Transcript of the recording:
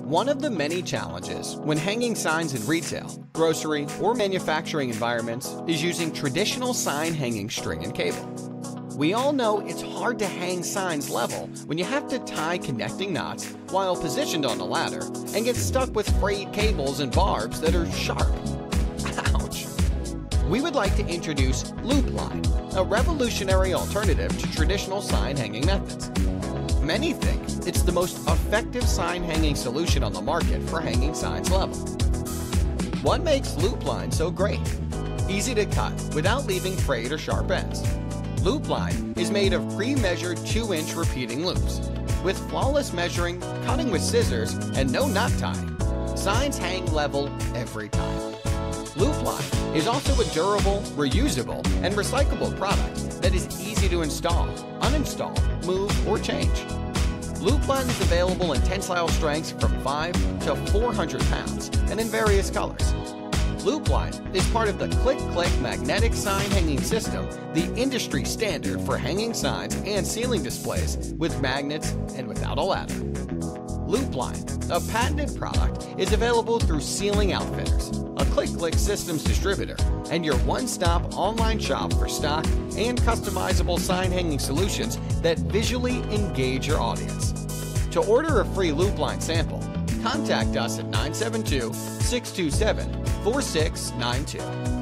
One of the many challenges when hanging signs in retail, grocery, or manufacturing environments is using traditional sign hanging string and cable. We all know it's hard to hang signs level when you have to tie connecting knots while positioned on a ladder and get stuck with frayed cables and barbs that are sharp. Ouch! We would like to introduce Loop Line, a revolutionary alternative to traditional sign hanging methods. Many think it's the most effective sign hanging solution on the market for hanging signs level. What makes Loop Line so great? Easy to cut without leaving frayed or sharp ends. Loop Line is made of pre-measured 2-inch repeating loops. With flawless measuring, cutting with scissors, and no knot tying, signs hang level every time. Loop Line is also a durable, reusable, and recyclable product that is easy to install, uninstall, move, or change. Loop Line is available in tensile strengths from 5 to 400 pounds and in various colors. Loop Line is part of the Clik-Clik magnetic sign hanging system, the industry standard for hanging signs and ceiling displays with magnets and without a ladder. Loop Line, a patented product, is available through Ceiling Outfitters, a Clik-Clik systems distributor, and your one-stop online shop for stock and customizable sign hanging solutions that visually engage your audience. To order a free Loop Line sample, contact us at 972-627-4692.